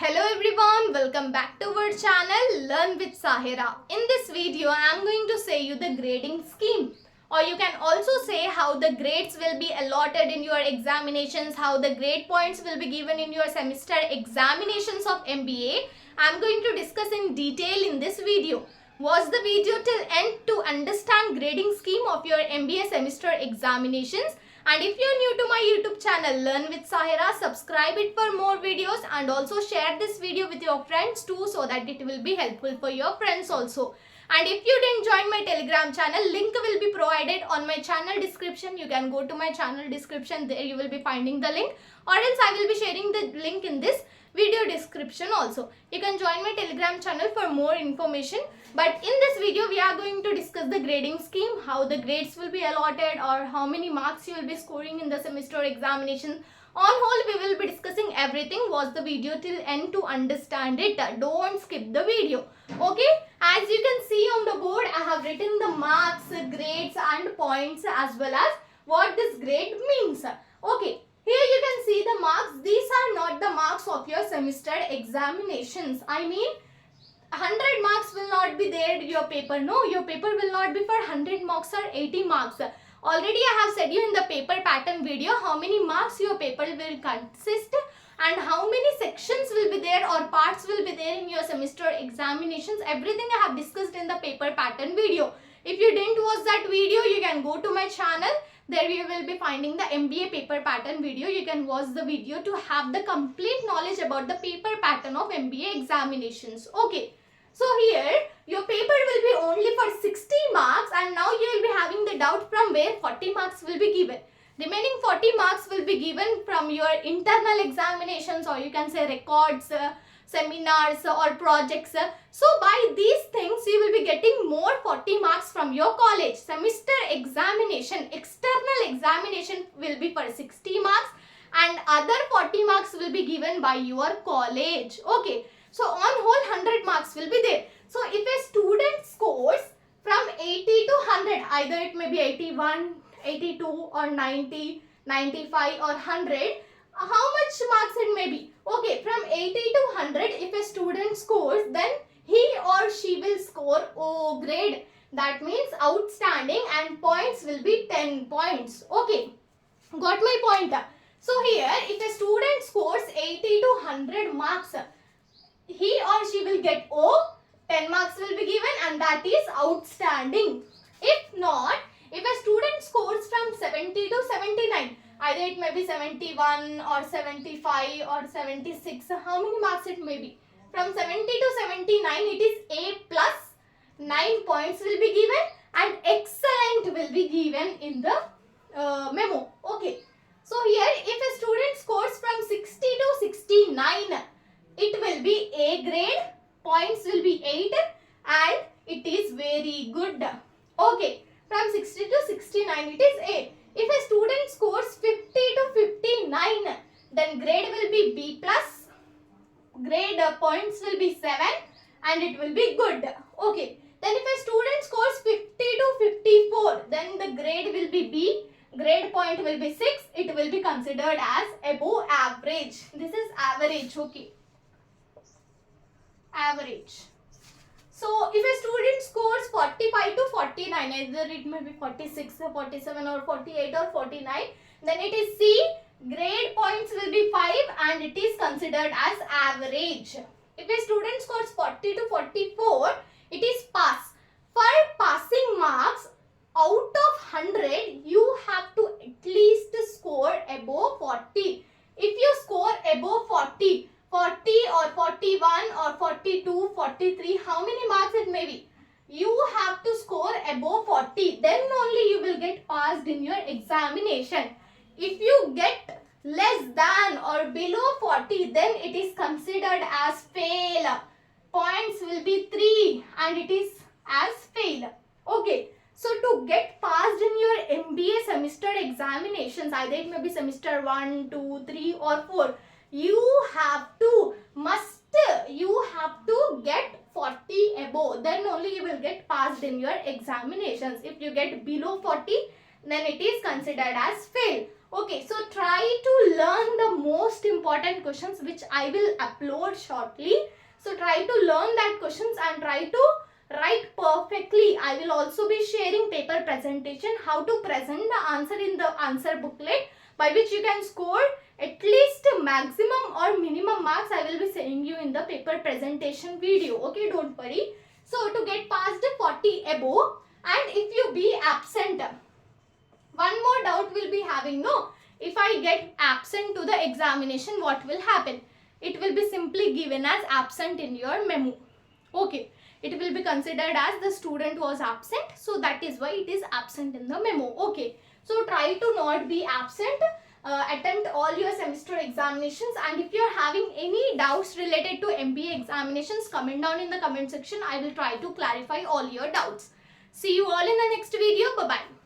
Hello everyone, welcome back to our channel Learn with Sahira. In this video, I am going to say you the grading scheme, or you can also say how the grades will be allotted in your examinations, how the grade points will be given in your semester examinations of MBA. I am going to discuss in detail in this video. Watch the video till end to understand grading scheme of your MBA semester examinations. And if you're new to my YouTube channel Learn with Sahira, subscribe it for more videos and also share this video with your friends too, so that it will be helpful for your friends also. And if you didn't join my Telegram channel, link will be provided on my channel description. You can go to my channel description, there you will be finding the link, or else I will be sharing the link in this video description also. You can join my Telegram channel for more information. But in this video, we are going to discuss the grading scheme, how the grades will be allotted or how many marks you will be scoring in the semester examination. On whole, we will be discussing everything. Watch the video till end to understand it. Don't skip the video. Okay, as you can see on the board, I have written the marks, grades and points as well as what this grade means. Okay, here you can see the marks. These are not the marks of your semester examinations. I mean, 100 marks will not be there in your paper. No, your paper will not be for 100 marks or 80 marks. Already I have said you in the paper pattern video how many marks your paper will consist and how many sections will be there or parts will be there in your semester examinations. Everything I have discussed in the paper pattern video. If you didn't watch that video, you can go to my channel. There you will be finding the MBA paper pattern video. You can watch the video to have the complete knowledge about the paper pattern of MBA examinations. Okay. So here your paper will be only for 60 marks, and now you will be having the doubt from where 40 marks will be given. Remaining 40 marks will be given from your internal examinations, or you can say records, seminars or projects. So by these things you will be getting more 40 marks from your college. Semester examination, external examination will be for 60 marks and other 40 marks will be given by your college. Okay. So on whole 100 marks will be there. So if a student scores from 80 to 100, either it may be 81, 82 or 90, 95 or 100, how much marks it may be? Okay, from 80 to 100, if a student scores, then he or she will score O grade. That means outstanding, and points will be 10 points. Okay, got my point? So here, if a student scores 80 to 100 marks, he or she will get O, 10 marks will be given, and that is outstanding. If not, if a student scores from 70 to 79, either it may be 71 or 75 or 76, how many marks it may be? From 70 to 79, it is A plus 9 points will be given and excellent will be given in the memo. Okay. So here, if a student scores from 60 to 69, it will be A grade, points will be 8 and it is very good. Okay, from 60 to 69 it is A. If a student scores 50 to 59, then grade will be B plus, grade points will be 7 and it will be good. Okay, then if a student scores 50 to 54, then the grade will be B, grade point will be 6, it will be considered as above average. This is average. Okay, average. So if a student scores 45 to 49, either it may be 46, 47 or 48 or 49, then it is C, grade points will be 5 and it is considered as average. If a student scores 40 to 44, it is pass. For passing marks, out of 100, you have to at least score above 40. If you score above 40 or 41 or 42, 43, how many marks it may be? You have to score above 40. Then only you will get passed in your examination. If you get less than or below 40, then it is considered as fail. Points will be 3 and it is as fail. Okay. So to get passed in your MBA semester examinations, either it may be semester 1, 2, 3 or 4, you have to get 40 above, then only you will get passed in your examinations. If you get below 40, then it is considered as fail. Okay, so try to learn the most important questions which I will upload shortly. So try to learn that questions and try to write perfectly. I will also be sharing paper presentation, how to present the answer in the answer booklet, by which you can score at least maximum or minimum marks. I will be saying you in the paper presentation video. Okay, don't worry. So to get past 40 above, and if you be absent, one more doubt will be having, no, if I get absent to the examination, what will happen? It will be simply given as absent in your memo. Okay, it will be considered as the student was absent, so that is why it is absent in the memo. Okay, so try to not be absent. Attempt all your semester examinations, and if you are having any doubts related to MBA examinations, comment down in the comment section. I will try to clarify all your doubts. See you all in the next video. Bye bye.